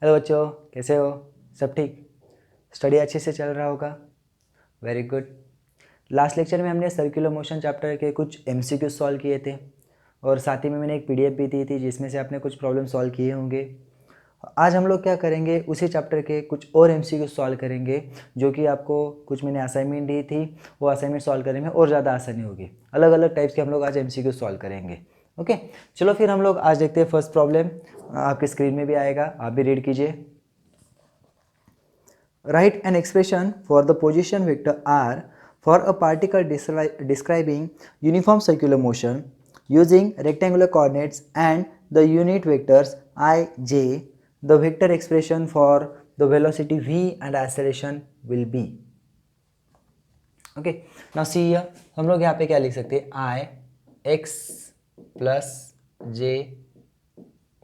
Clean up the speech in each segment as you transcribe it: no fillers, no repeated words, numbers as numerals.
Hello बच्चों, कैसे हो? सब ठीक? स्टडी अच्छे से चल रहा होगा? Very good. लास्ट लेक्चर में हमने सर्कुलर मोशन चैप्टर के कुछ एमसीक्यू सॉल्व किए थे और साथ ही में मैंने एक पीडीएफ भी दी थी जिसमें से आपने कुछ प्रॉब्लम सॉल्व किए होंगे। आज हम लोग क्या करेंगे, उसी चैप्टर के कुछ और एमसीक्यू सॉल्व करेंगे जो कि आपको कुछ मैंने असाइनमेंट दी थी, वो असाइनमेंट सॉल्व करने में और ज़्यादा आसानी होगी। अलग अलग टाइप्स के हम लोग आज एमसीक्यू सॉल्व करेंगे। ओके, चलो फिर हम लोग आज देखते हैं फर्स्ट प्रॉब्लम। आपके स्क्रीन में भी आएगा, आप भी रीड कीजिए। Write an expression for the position vector r for a particle describing uniform circular motion using rectangular coordinates and the unit vectors I, j. The vector expression for the velocity v and acceleration will be. Okay, now see here, हम लोग यहाँ पे क्या लिख सकते हैं? I x plus j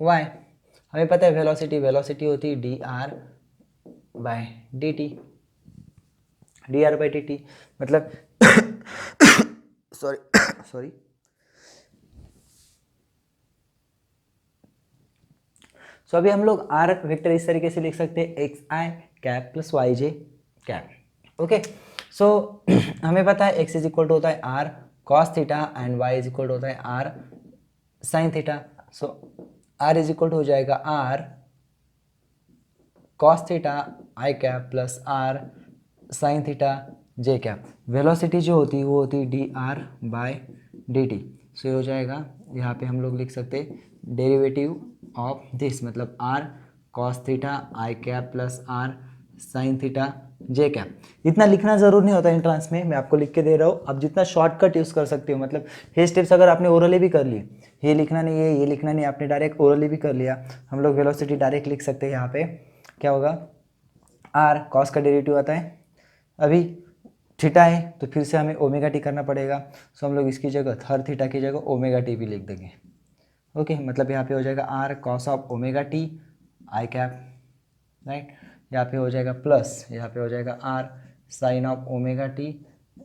y। हमें पता है वेलोसिटी होती है dr by d t, d r by d t मतलब सॉरी सो अभी हम लोग आर वेक्टर इस तरीके से लिख सकते हैं, x i cap plus y j cap. Okay, so हमें पता है एक्स इज इक्वल टू होता है r cos theta and y is equal to होता है r sine theta. So r is equal to हो जाएगा r cos theta i cap plus r sine theta j cap. Velocity जो होती है वो होती है d r by d t. So ये हो जाएगा, यहाँ पे हम लोग लिख सकते हैं डेरिवेटिव ऑफ दिस, मतलब r cos theta i cap plus r sine theta j cap. इतना लिखना ज़रूर नहीं होता एंट्रांस में, मैं आपको लिख के दे रहा हूँ। अब जितना शॉर्टकट यूज़ कर सकते हो, मतलब ये स्टेप्स अगर आपने ओरली भी कर लिए, ये लिखना नहीं है, ये लिखना नहीं, आपने डायरेक्ट ओरली भी कर लिया, हम लोग वेलोसिटी डायरेक्ट लिख सकते हैं। यहाँ पे क्या होगा, आर कॉस का डेरिवेटिव आता है, अभी थीटा है तो फिर से हमें ओमेगा टी करना पड़ेगा। सो हम लोग इसकी जगह हर थीटा की जगह ओमेगा टी भी लिख देंगे। ओके, मतलब यहाँ पे हो जाएगा r cos of omega t i cap, right. यहाँ पे हो जाएगा प्लस, यहाँ पे हो जाएगा r sine of omega t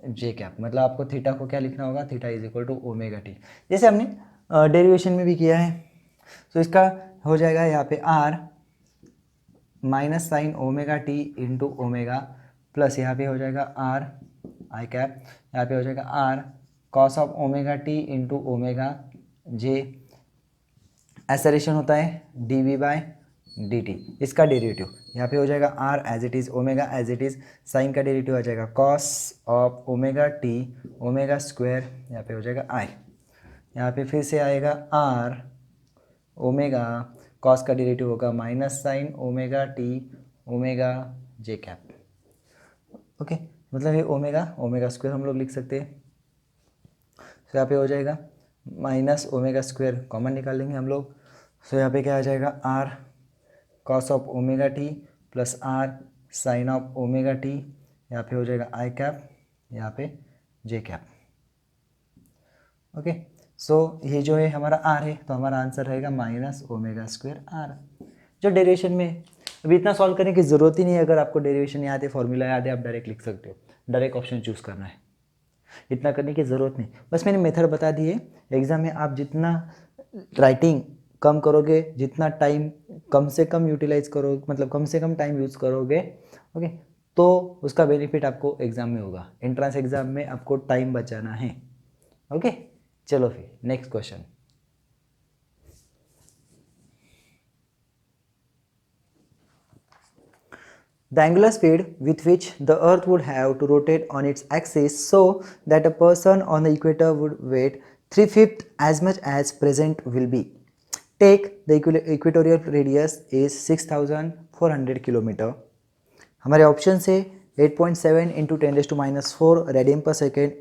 j cap. मतलब आपको थीटा को क्या लिखना होगा, theta is equal to omega t, जैसे हमने डेरिवेशन में भी किया है। तो इसका हो जाएगा यहाँ पे r minus sine omega t into omega plus यहाँ पे हो जाएगा आर आई कैप, यहाँ पे हो जाएगा r cos of omega t into omega j. Acceleration होता है d v by d t, इसका डेरिवेटिव यहाँ पे हो जाएगा r as it is omega as it is, sine का डेरिवेटिव आ जाएगा cos of omega t omega square, यहाँ पे हो जाएगा आई, यहाँ पे फिर से आएगा आर ओमेगा कॉस का डेरिवेटिव होगा minus sine omega t omega j cap. Okay, मतलब ये ओमेगा स्क्वायर हम लोग लिख सकते हैं। तो यहाँ पे हो जाएगा माइनस ओमेगा स्क्वायर कॉमन निकाल लेंगे हम लोग। सो यहाँ पे क्या आ जाएगा r cos of omega t plus r sine of omega t, यहाँ पे हो जाएगा आई कैप, यहाँ पे जे कैप। ओके, सो ये जो है हमारा आर है, तो हमारा आंसर रहेगा माइनस ओमेगा स्क्वायर आर। जो डेरिवेशन में अभी इतना सॉल्व करने की ज़रूरत ही नहीं है। अगर आपको डेरिवेशन याद है, फॉर्मूला याद है, आप डायरेक्ट लिख सकते हो, डायरेक्ट ऑप्शन चूज़ करना है, इतना करने की ज़रूरत नहीं। बस मैंने मेथड बता दी है। एग्ज़ाम में आप जितना राइटिंग कम करोगे, जितना टाइम कम से कम यूटिलाइज करोगे, मतलब कम से कम टाइम यूज़ करोगे, ओके, तो उसका बेनिफिट आपको एग्ज़ाम में होगा। एंट्रेंस एग्ज़ाम में आपको टाइम बचाना है। ओके, चलो फिर next question. The angular speed with which the earth would have to rotate on its axis so that a person on the equator would wait 3/5 as much as present will be. Take the equatorial radius is 6400 kilometre. हमारे option से 8.7 into 10⁻⁴ radian पर second,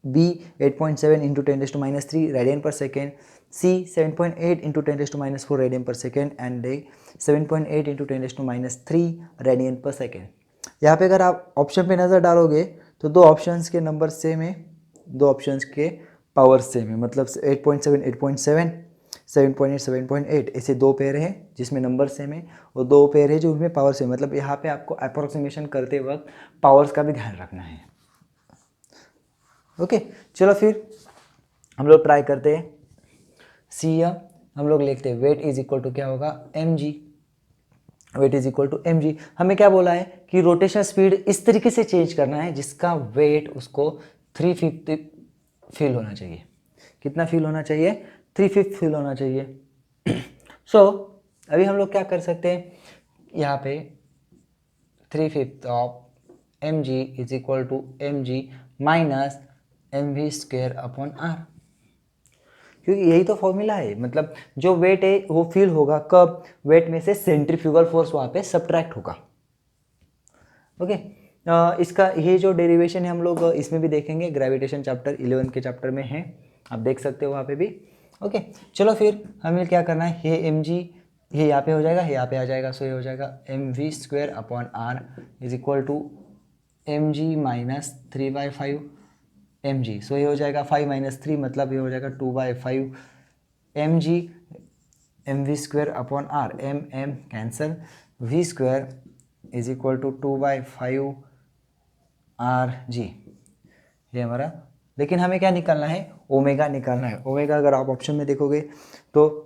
B 8.7 into 10⁻³ radian पर second, सी 7.8 into 10⁻⁴ radian पर second and D 7.8 into 10⁻³ radian पर second. यहाँ पे अगर आप ऑप्शन पे नज़र डालोगे तो दो ऑप्शंस के नंबर सेम है, दो ऑप्शंस के पावर सेम है, मतलब 8.7 8.7 7.8 7.8 ऐसे दो पेयर हैं जिसमें नंबर सेम है और दो पेयर है जो उनमें पावर सेम। मतलब यहाँ पे आपको अप्रोक्सीमेशन करते वक्त पावर्स का भी ध्यान रखना है। ओके, चलो फिर हम लोग ट्राई करते हैं। सी हम लोग लिखते हैं वेट इज इक्वल टू क्या होगा, m g. Weight is equal to mg। हमें क्या बोला है कि रोटेशन स्पीड इस तरीके से चेंज करना है जिसका वेट उसको 350 फील होना चाहिए। कितना फील होना चाहिए? 350 फील होना चाहिए। सो अभी हम लोग क्या कर सकते हैं, यहाँ पे 3/5 of mg is equal to mg minus mv square upon r, क्योंकि यही तो फॉर्मूला है। मतलब जो वेट है वो फील होगा कब? वेट में से सेंट्रीफ्यूगल फोर्स वहाँ पे सब्ट्रैक्ट होगा। ओके, इसका ये जो डेरिवेशन है हम लोग इसमें भी देखेंगे, ग्रेविटेशन चैप्टर 11 के चैप्टर में है, आप देख सकते हो वहाँ पे भी। ओके, चलो फिर हमें क्या करना है, ये mg ये यहाँ पे हो जाएगा, ये यहाँ पे आ जाएगा, सो ये हो जाएगा mv square upon r is equal to mg minus 3/5 mg। So ये हो जाएगा 5 माइनस 3 मतलब ये हो जाएगा 2/5 mg mv square upon r, m cancel, v square is equal to 2/5 rg, ये हमारा। लेकिन हमें क्या निकालना है? ओमेगा निकालना है। ओमेगा अगर आप ऑप्शन में देखोगे तो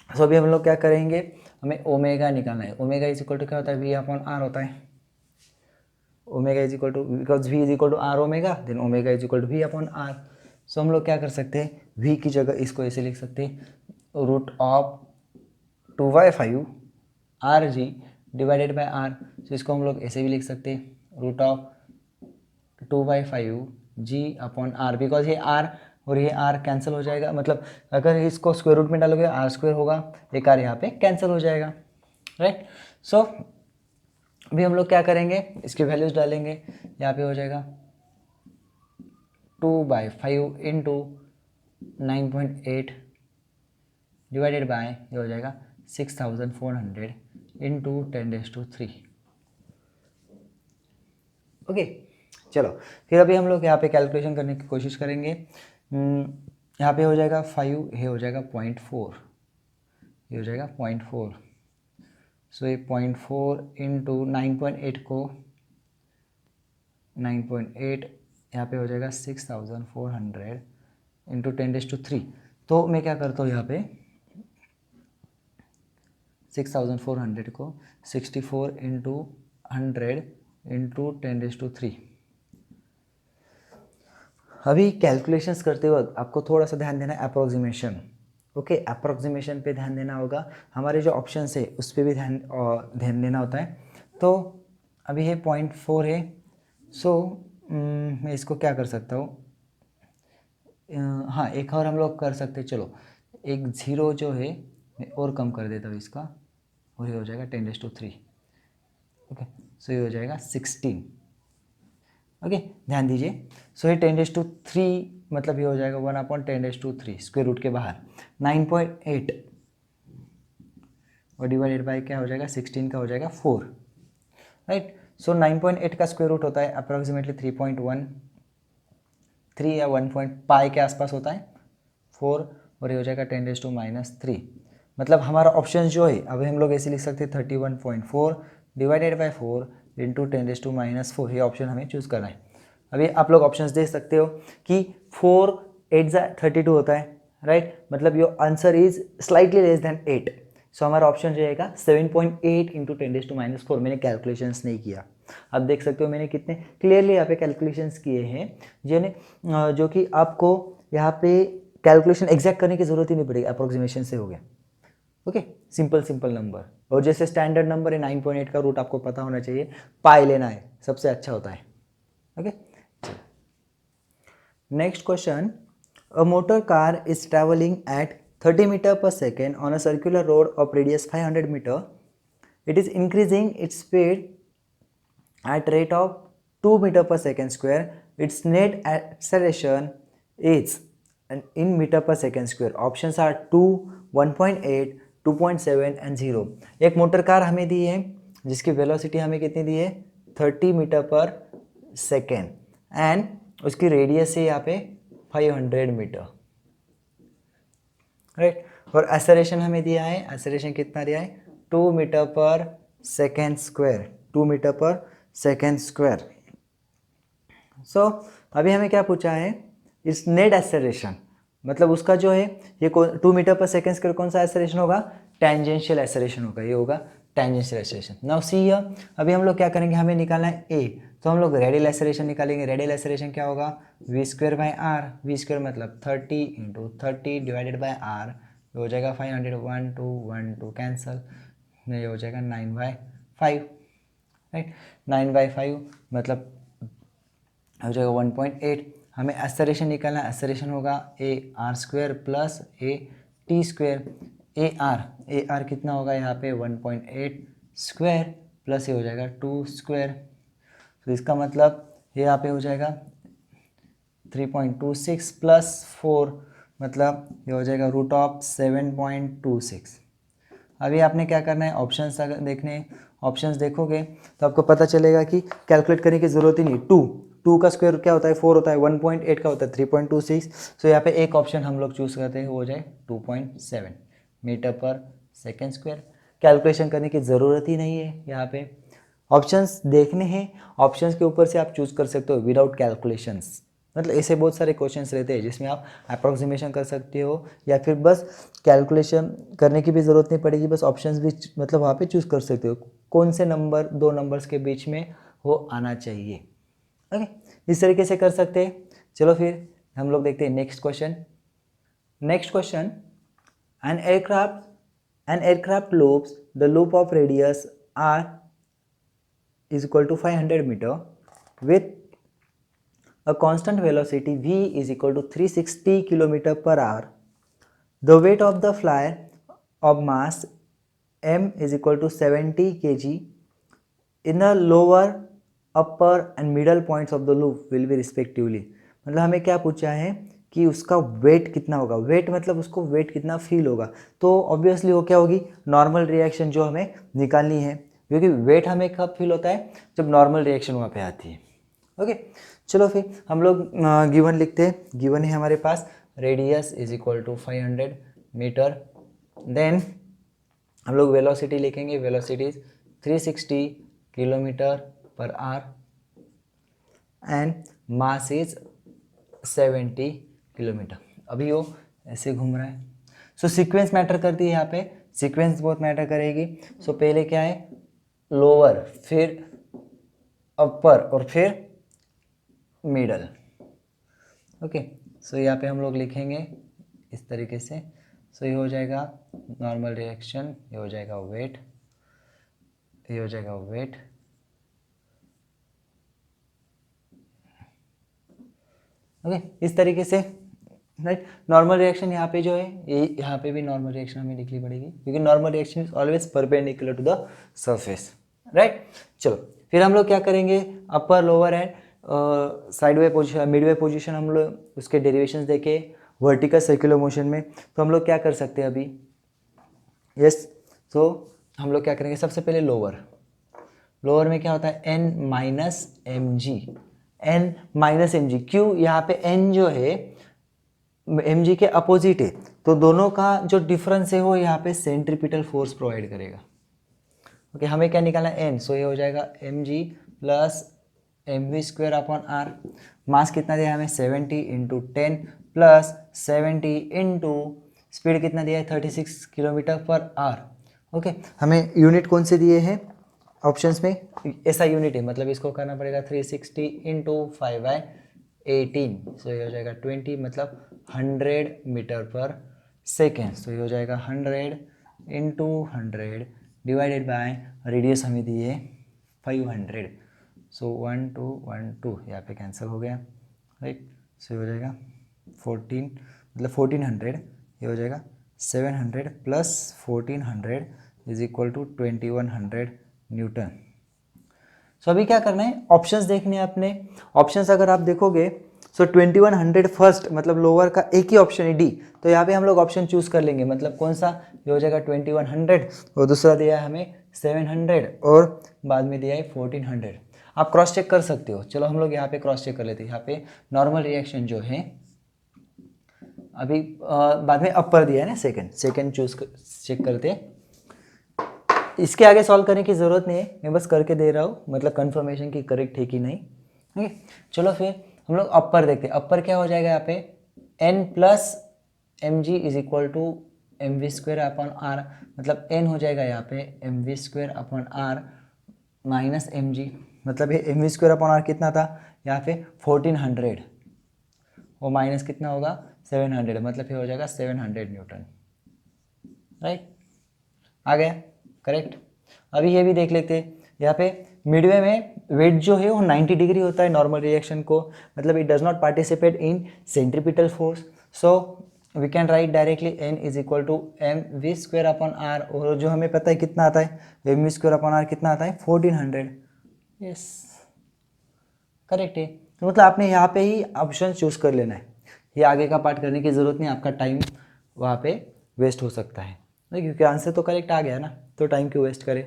अभी हम लोग क्या करेंगे, हमें ओमेगा निकालना है। ओमेगा इज इक्वल टू क्या होता है? v अपॉन r होता है। Omega is equal to, because v is equal to r omega, then omega is equal to v upon r। So हम लोग क्या कर सकते हैं, v की जगह इसको ऐसे लिख सकते हैं, root of 2/5 rg divided by r। So इसको हम लोग ऐसे भी लिख सकते हैं, root of 2/5 g upon r, because ये r और ये r कैंसिल हो जाएगा। मतलब अगर इसको स्क्वायर रूट में डालोगे r स्क्वायर होगा, एक r यहाँ पे कैंसिल हो जाएगा, राइट। सो अभी हम लोग क्या करेंगे, इसकी वैल्यूज डालेंगे। यहाँ पे हो जाएगा 2/5 इंटू 9.8 डिवाइडेड बाय, ये हो जाएगा 6400 इंटू 10⁻³ ओके। चलो फिर अभी हम लोग यहाँ पे कैलकुलेशन करने की कोशिश करेंगे। यहाँ पे हो जाएगा 5, ये हो जाएगा 0.4, ये हो जाएगा 0.4। सो ये 0.4 इंटू 9.8 को 9.8 यहाँ पे हो जाएगा 6400 इंटू 10⁻³। तो मैं क्या करता हूँ, यहाँ पे 6400 को 64 इंटू 100 इंटू 10⁻³। अभी कैलकुलेशंस करते वक्त आपको थोड़ा सा ध्यान देना है अप्रोक्सीमेशन। ओके, अप्रोक्सीमेशन पे ध्यान देना होगा। हमारे जो ऑप्शंस है उस पर भी ध्यान देना होता है। तो अभी ये 0.4 है। सो मैं इसको क्या कर सकता हूँ, हाँ एक और हम लोग कर सकते हैं। चलो एक 0 जो है मैं और कम कर देता हूँ इसका, और ये हो जाएगा 10⁻³ ओके। सो ये हो जाएगा 16 ओके, ध्यान दीजिए। सो ये 10⁻³ मतलब ये हो जाएगा 1/10⁻³ स्क्वायर रूट के बाहर 9.8 और डिवाइडेड बाय क्या हो जाएगा 16 का हो जाएगा 4, राइट। सो 9.8 का स्क्वायर रूट होता है अप्रॉक्सीमेटली 3.13 या 1 के आसपास होता है 4, और ये हो जाएगा 10⁻³ मतलब हमारा ऑप्शन जो है अभी हम लोग ऐसे लिख सकते हैं 31.4 डिवाइडेड बाय 4 इंटू 10⁻⁻⁴, ये ऑप्शन हमें चूज़ करना है। अभी आप लोग ऑप्शंस देख सकते हो कि 4 8 32 होता है, राइट। मतलब your answer is slightly less than 8। सो हमारा ऑप्शन रहेगा 7.8 इंटू 10⁻⁴। मैंने कैलकुलेशंस नहीं किया, आप देख सकते हो मैंने कितने क्लियरली यहाँ पे कैलकुलेशंस किए हैं, जो कि आपको यहाँ पे कैलकुलेशन एग्जैक्ट करने की ज़रूरत ही नहीं पड़ेगी, अप्रोक्सीमेशन से हो गया। Okay, simple number. और जैसे स्टैंडर्ड नंबर है 9.8 का रूट आपको पता होना चाहिए, पाई लेना है सबसे अच्छा होता है। Okay, next question, a motor car is travelling at 30 metre per second on a circular road of radius 500 metre. It is increasing its speed at rate of 2 meter per second square. Its net acceleration is in meter per second square. Options are 2, 1.8, 2.7 and 0. एक motor car हमें दी है जिसकी velocity हमें कितनी दी है 30 metre per second and उसकी radius है यहाँ पे 500 मीटर, राइट। और एक्सेलरेशन हमें दिया है, एक्सेलरेशन कितना दिया है 2 metre per second square, 2 metre per second square. सो अभी हमें क्या पूछा है, इस नेट एक्सेलरेशन मतलब उसका जो है ये 2 मीटर पर सेकेंड स्क्वायर कौन सा एक्सेलरेशन होगा, टेंजेंशियल एक्सेलरेशन होगा, ये होगा tangential acceleration. Now see here, अभी हम लोग क्या करेंगे, हमें निकालना है ए, तो हम लोग रेडियल एक्सेलरेशन निकालेंगे। रेडियल एक्सेलरेशन क्या होगा, v square by r, v square मतलब 30 इंटू 30 डिवाइडेड बाई आर, हो जाएगा 500, 1 2 1 2 कैंसल, ये हो जाएगा 9/5, राइट। 9/5 मतलब हो जाएगा 1.8। हमें एक्सेलरेशन निकालना है, एक्सेलरेशन होगा A R square plus A T square. A R कितना होगा यहाँ पे 1.8 स्क्वायर प्लस ये हो जाएगा 2 स्क्वायर, तो इसका मतलब ये यहाँ पे हो जाएगा 3.26 प्लस 4 मतलब ये हो जाएगा √7.26। अभी आपने क्या करना है, ऑप्शंस अगर देखने हैं, ऑप्शंस देखोगे तो आपको पता चलेगा कि कैलकुलेट करने की ज़रूरत ही नहीं। टू का स्क्वायर क्या होता है 4 होता है, 1.8 का होता है 3.26, सो यहाँ पे एक ऑप्शन हम लोग चूज़ करते हैं, वो हो जाए 2.7 metre per second square. Calculation करने की ज़रूरत ही नहीं है, यहाँ पे ऑप्शंस देखने हैं, ऑप्शंस के ऊपर से आप चूज़ कर सकते हो विदाउट कैलकुलेशंस। मतलब ऐसे बहुत सारे क्वेश्चंस रहते हैं जिसमें आप अप्रोक्सीमेशन कर सकते हो या फिर बस कैलकुलेशन करने की भी ज़रूरत नहीं पड़ेगी, बस ऑप्शंस भी मतलब वहाँ पे चूज़ कर सकते हो कौन से नंबर दो नंबर्स के बीच में वो आना चाहिए। ओके, इस तरीके से कर सकते हैं। चलो फिर हम लोग देखते हैं next question. Next question, an aircraft loops the loop of radius r is equal to 500 meter with a constant velocity v is equal to 360 km per hour. The weight of the flyer of mass m is equal to 70 kg in the lower, upper and middle points of the loop will be respectively. मतलब हमें क्या पूछा है कि उसका wait कितना होगा, wait मतलब उसको वेट कितना फील होगा, तो ऑब्वियसली वो क्या होगी, नॉर्मल रिएक्शन जो हमें निकालनी है, क्योंकि वेट हमें कब फील होता है, जब नॉर्मल रिएक्शन वहाँ पे आती है। ओके, चलो फिर हम लोग गिवन लिखते हैं। गिवन है हमारे पास radius is equal to 500 metre, then हम लोग वेलोसिटी लिखेंगे, velocity is 360 kilometre per hour and mass is 70 kilometre. अभी वो ऐसे घूम रहा है, सो सीक्वेंस मैटर करती है, यहाँ पे सीक्वेंस बहुत मैटर करेगी। सो पहले क्या है, लोअर, फिर अपर और फिर मिडल। ओके, सो यहाँ पे हम लोग लिखेंगे इस तरीके से। सो ये हो जाएगा नॉर्मल रिएक्शन, ये हो जाएगा वेट, ये हो जाएगा वेट, ओके इस तरीके से, राइट। नॉर्मल रिएक्शन यहाँ पे जो है, ये यहाँ पे भी नॉर्मल रिएक्शन हमें लिखनी पड़ेगी, क्योंकि normal reaction is always perpendicular to the surface, right. चलो फिर हम लोग क्या करेंगे, upper lower and side way position, mid way position हम लोग उसके डेरिवेशंस देखे वर्टिकल सर्कुलर मोशन में। तो हम लोग क्या कर सकते हैं अभी, यस, तो हम लोग क्या करेंगे, सबसे पहले लोअर, लोअर में क्या होता है n minus m g, n minus m g, क्यों, यहाँ पे n जो है एम जी के अपोजिट है, तो दोनों का जो डिफरेंस है वो यहाँ पे सेंट्रीपिटल फोर्स प्रोवाइड करेगा। ओके, हमें क्या निकालना है n, सो ये हो जाएगा m g plus m v square upon r. Mass कितना दिया हमें 70 इंटू 10 प्लस 70 इंटू स्पीड कितना दिया है 36 किलोमीटर पर आवर। ओके, हमें यूनिट कौन से दिए हैं ऑप्शंस में, ऐसा यूनिट है, मतलब इसको करना पड़ेगा 360 इंटू 5/18, सो ये हो जाएगा 20, मतलब 100 मीटर पर सेकेंड। सो ये हो जाएगा 100 इंटू 100 डिवाइडेड बाय रेडियस हमें दिए 500, सो 1 2 1 2 यहाँ पे कैंसिल हो गया, राइट। सो ये हो जाएगा 14, मतलब 1400, ये हो जाएगा 700 प्लस 1400 is equal to 2100 newton. So अभी क्या करना है, ऑप्शंस देखने हैं अपने। ऑप्शंस अगर आप देखोगे, सो 2100 फर्स्ट, मतलब लोअर का एक ही ऑप्शन है डी, तो यहाँ पे हम लोग ऑप्शन चूज कर लेंगे, मतलब कौन सा, ये हो जाएगा 2100, और दूसरा दिया है हमें 700 और बाद में दिया है 1400। आप क्रॉस चेक कर सकते हो, चलो हम लोग यहाँ पे क्रॉस चेक कर लेते हैं। यहाँ पे नॉर्मल रिएक्शन जो है अभी बाद में अपर दिया है ना, सेकेंड चेक करते हैं। इसके आगे सॉल्व करने की ज़रूरत नहीं है, मैं बस करके दे रहा हूँ, मतलब कंफर्मेशन की करेक्ट है कि नहीं। ठीक है, चलो फिर हम लोग अपर देखते हैं। अपर क्या हो जाएगा यहाँ पे, n plus m g is equal to m v square upon r, मतलब एन हो जाएगा यहाँ पे m v square upon r minus m g, मतलब ये m v square upon r कितना था यहाँ पे 1400, वो माइनस कितना होगा 700, मतलब ये हो जाएगा 700 न्यूटन, राइट, आ गया करेक्ट। अभी ये भी देख लेते हैं, यहाँ पे मिडवे में वेट जो है वो 90 डिग्री होता है नॉर्मल रिएक्शन को, मतलब it does not participate in centripetal force, so we can write directly n is equal to m v square upon r, और जो हमें पता है कितना आता है m v square upon r कितना आता है 1400, यस करेक्ट है। तो मतलब आपने यहाँ पे ही ऑप्शन चूज़ कर लेना है, ये आगे का पार्ट करने की ज़रूरत नहीं, आपका टाइम वहाँ पे वेस्ट हो सकता है, क्योंकि आंसर तो करेक्ट आ गया ना, तो टाइम क्यों वेस्ट करें।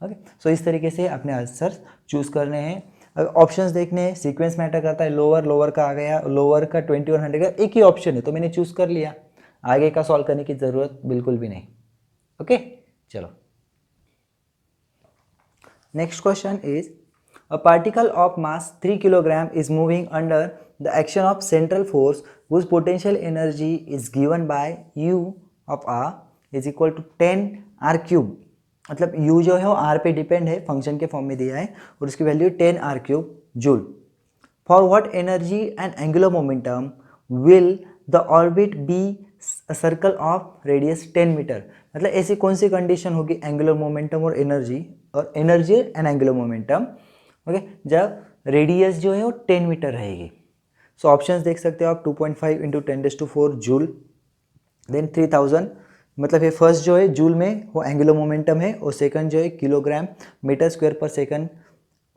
ओके, सो इस तरीके से अपने आंसर चूज़ करने हैं। अगर ऑप्शंस देखने हैं, सीक्वेंस मैटर करता है, लोअर का आ गया, लोअर का 2100 का एक ही ऑप्शन है तो मैंने चूज़ कर लिया, आगे का सॉल्व करने की ज़रूरत बिल्कुल भी नहीं। ओके चलो, next question is a particle of mass 3 kg is moving under the action of central force whose potential energy is given by u of r is equal to 10 r cube, मतलब u जो है वो r पे depend है, function के form में दिया है और उसकी value 10 r cube joule. For what energy and angular momentum will the orbit be circle of radius 10 metre, मतलब ऐसी कौन सी कंडीशन होगी एंगुलर मोमेंटम और energy and angular momentum, okay, जब रेडियस जो है वो 10 मीटर रहेगी। सो ऑप्शंस देख सकते हो आप, 2.5 इंटू 10⁻⁴ जूल, देन 3000, मतलब ये फर्स्ट जो है जूल में वो एंगुलर मोमेंटम है, और सेकंड जो है किलोग्राम मीटर स्क्वायर पर सेकंड,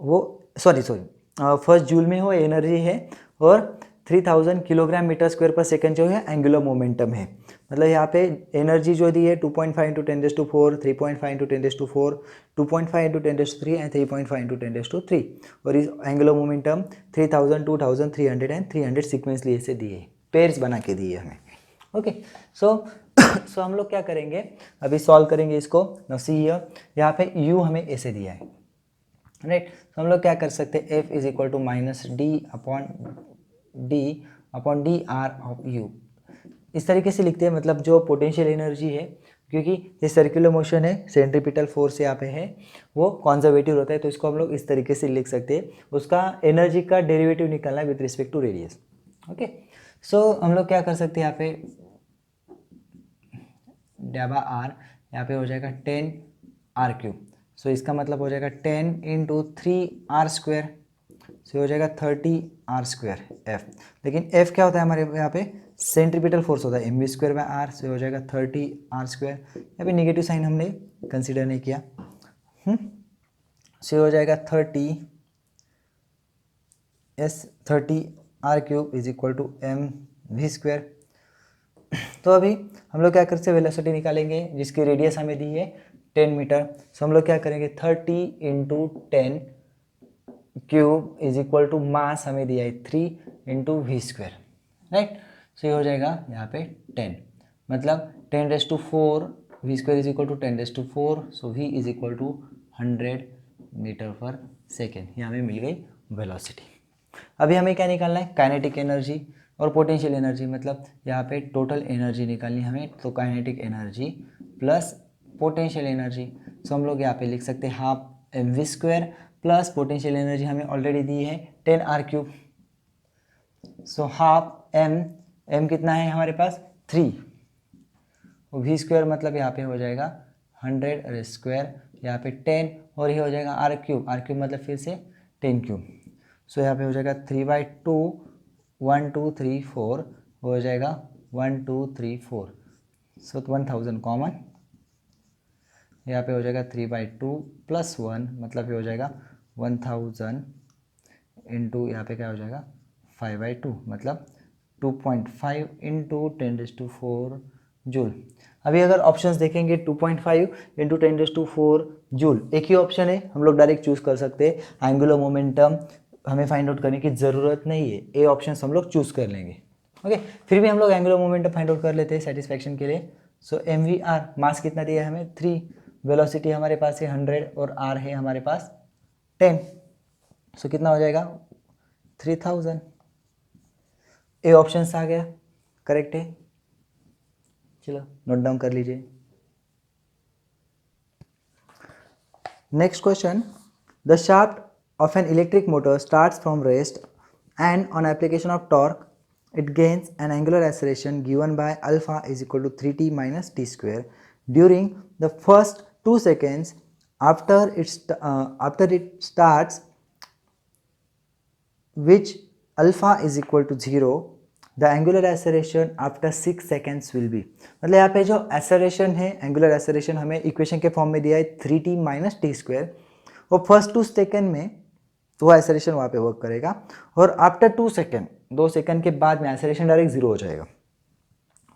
वो सॉरी फर्स्ट जूल में वो एनर्जी है, और 3000 किलोग्राम मीटर स्क्वायर पर सेकंड जो है एंगुलर मोमेंटम है। मतलब यहाँ पे एनर्जी जो दी है 2.5 into 10⁻⁴, 3.5 into 10⁻⁴, 2.5 into 10⁻³ and 3.5 into 10⁻3, और इस एंगुलर मोमेंटम 3000, 2000, 300 एंड 300 सीक्वेंसली ऐसे दिए है, पेयर्स बना के दिए हमें। ओके, सो हम लोग क्या करेंगे, अभी सॉल्व करेंगे इसको। नाउ सी हियर, यहाँ पे u हमें ऐसे दिया है, राइट, तो हम लोग क्या कर सकते हैं, f is equal to minus d upon d r of u, इस तरीके से लिखते हैं, मतलब जो पोटेंशियल एनर्जी है, क्योंकि ये सर्कुलर मोशन है, सेंट्रीपिटल फोर्स यहाँ पे है, वो कॉन्जर्वेटिव होता है, तो इसको हम लोग इस तरीके से लिख सकते हैं, उसका एनर्जी का डेरिवेटिव निकालना है with respect to radius. Okay, so हम लोग क्या कर सकते हैं, यहाँ पे डेबा आर यहाँ पे हो जाएगा 10 आर क्यूब, सो इसका मतलब हो जाएगा 10 इंटू 3 आर स्क्वायर, सो हो जाएगा 30 आर स्क्वायर एफ, लेकिन एफ क्या होता है हमारे यहाँ पे सेंट्रीपिटल फोर्स होता है m v square by r, से हो जाएगा 30 आर स्क्वायर, यहाँ पे निगेटिव साइन हमने कंसिडर नहीं किया, से हो जाएगा 30 r cube is equal to m v square. तो अभी हम लोग क्या करते हैं, वेलोसिटी निकालेंगे जिसकी रेडियस हमें दी है 10 मीटर, सो हम लोग क्या करेंगे 30 into 10 cube is equal to mass हमें दिया है 3 into v square, right, so ये हो जाएगा यहाँ पे 10, मतलब 10⁻⁴, v square is equal to 10⁻⁴, so v is equal to 100 metre per second, ये हमें मिल गई वेलोसिटी। अभी हमें क्या निकालना है, काइनेटिक एनर्जी और पोटेंशियल एनर्जी, मतलब यहाँ पे टोटल एनर्जी निकालनी हमें, तो kinetic energy plus potential energy, so हम लोग यहाँ पे लिख सकते हैं half m v square plus potential energy हमें ऑलरेडी दी है 10 r cube, so half m कितना है हमारे पास 3, वी स्क्वायर मतलब यहाँ पे हो जाएगा 100 स्क्वायर, यहाँ पे 10, और ये हो जाएगा आर क्यूब मतलब फिर से 10 क्यूब, सो यहाँ पे हो जाएगा 3/2, 1 2 3 4 हो जाएगा 1 2 3 4, सो 1000 कॉमन, यहाँ पे हो जाएगा 3/2 प्लस 1, मतलब ये हो जाएगा 1000 इंटू यहाँ पे क्या हो जाएगा 5/2, मतलब 2.5 इंटू 10⁻⁴ जूल। अभी अगर ऑप्शंस देखेंगे 2.5 इंटू 10⁻⁴ जूल, एक ही ऑप्शन है, हम लोग डायरेक्ट चूज़ कर सकते हैं, एंगुलर मोमेंटम हमें फाइंड आउट करने की ज़रूरत नहीं है, ए ऑप्शन हम लोग चूज़ कर लेंगे। ओके, फिर भी हम लोग एंगुलर मोमेंटम फाइंड आउट कर लेते हैं सेटिस्फैक्शन के लिए। सो एम वी आर, मास कितना दिया है हमें 3, वेलोसिटी हमारे पास है 100 और आर है हमारे पास 10, सो कितना हो जाएगा 3000, ए ऑप्शन आ गया, करेक्ट है। चलो नोट डाउन कर लीजिए। Next question, the shaft of an electric motor starts from rest and on application of torque it gains an angular acceleration given by alpha is equal to 3t minus t square during the first 2 seconds after it starts, which alpha is equal to 0, the angular acceleration after 6 seconds will be। मतलब यहाँ पे जो acceleration है, angular acceleration हमें equation के form में दिया है 3t माइनस टी स्क्वायर, और फर्स्ट 2 सेकेंड में तो वो एसलेशन वहाँ पे वर्क करेगा, और आफ्टर 2 सेकेंड 2 सेकेंड के बाद में एसलेशन डायरेक्ट 0 हो जाएगा।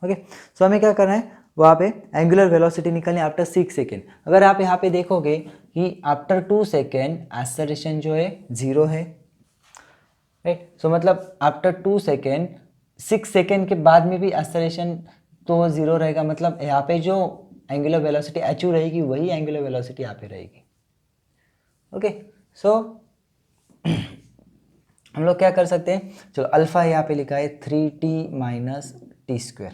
ओके, सो हमें क्या करना है, वहाँ पे एंगुलर वेलोसिटी निकलनी आफ्टर 6 सेकेंड। अगर आप यहाँ पे देखोगे कि आफ्टर 2 सेकेंड एसलेशन जो है 0 है, राइट। सो मतलब आफ्टर 2 सेकेंड 6 सेकेंड के बाद में भी एसलेशन तो 0 रहेगा, मतलब यहाँ पे जो एंगुलर वेलोसिटी अचीव रहेगी वही एंगुलर वेलोसिटी यहाँ पे रहेगी। ओके, सो हम लोग क्या कर सकते हैं, चलो अल्फ़ा यहाँ पे लिखा है 3t माइनस टी स्क्वायर,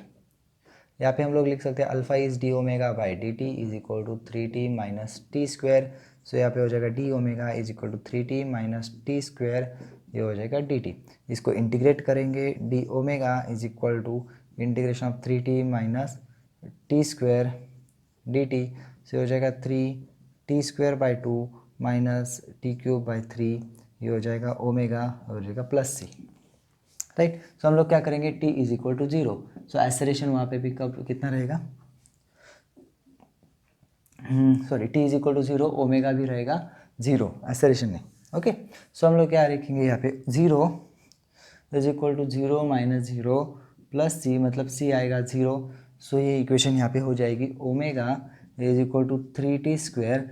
यहाँ पे हम लोग लिख सकते हैं alpha is d omega by d t is equal to 3t minus t square. So यहाँ पे हो जाएगा d omega is equal to 3t minus t square, ये हो जाएगा डी टी। इसको इंटीग्रेट करेंगे, d omega is equal to integration of 3t minus t square d t, से हो जाएगा 3t square by 2 minus t cube by 3, ये हो जाएगा ओमेगा, हो जाएगा प्लस सी, राइट। सो हम लोग क्या करेंगे, t is equal to 0, so acceleration वहाँ पे भी कब कितना रहेगा, sorry t is equal to 0, omega भी रहेगा 0, एसलेशन नहीं। ओके, सो हम लोग क्या लिखेंगे यहाँ पे 0 is equal to 0 minus 0 plus c, मतलब c आएगा 0। सो ये इक्वेशन यहाँ पे हो जाएगी omega is equal to 3t square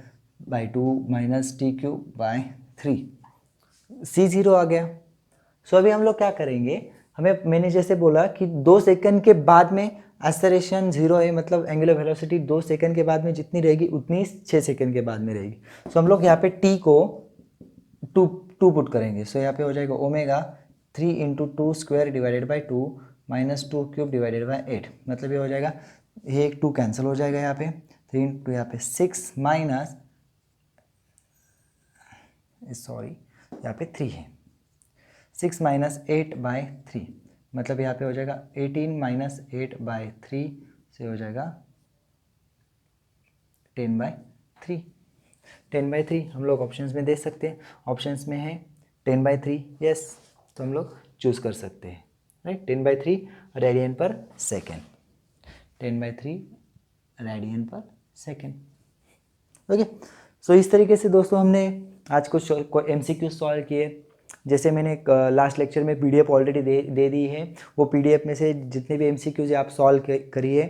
by 2 minus t cube by 3, c 0 आ गया। सो अभी हम लोग क्या करेंगे, मैंने जैसे बोला कि 2 सेकंड के बाद में एक्सेलरेशन 0 है, मतलब एंगुलर वेलोसिटी 2 सेकंड के बाद में जितनी रहेगी उतनी 6 सेकंड के बाद में रहेगी। सो हम लोग यहाँ पे t को 2 पुट करेंगे। सो यहाँ पे हो जाएगा omega 3 into 2 square divided by 2 minus 2 cube divided by 8, मतलब ये हो जाएगा, ये एक 2 कैंसिल हो जाएगा यहाँ पे, 3 इंटू यहाँ पे 6 माइनस, सॉरी यहाँ पे 3 है, 6 माइनस 8 बाई 3, मतलब यहाँ पे हो जाएगा 18 माइनस 8 बाई 3, से हो जाएगा 10 बाई 3। 10 बाई 3 हम लोग ऑप्शंस में दे सकते हैं, ऑप्शंस में है 10 बाई 3, यस, तो हम लोग चूज़ कर सकते हैं, राइट। 10 बाई 3 रेडियन पर सेकेंड, 10 बाई 3 रेडियन पर सेकेंड। ओके, सो इस तरीके से दोस्तों हमने आज कुछ MCQ सॉल्व किए। जैसे मैंने लास्ट लेक्चर में PDF ऑलरेडी दे दी है, वो PDF में से जितने भी MCQs आप सॉल्व करिए,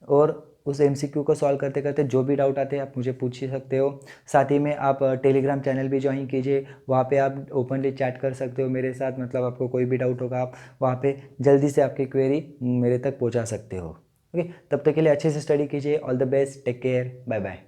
और उस MCQ को सॉल्व करते करते जो भी डाउट आते हैं आप मुझे पूछ ही सकते हो। साथ ही में आप टेलीग्राम चैनल भी ज्वाइन कीजिए, वहाँ पे आप ओपनली चैट कर सकते हो मेरे साथ, मतलब आपको कोई भी डाउट होगा आप वहाँ पे जल्दी से आपकी क्वेरी मेरे तक पहुँचा सकते हो। ओके, तब तक के लिए अच्छे से स्टडी कीजिए। All the best, take care, bye bye.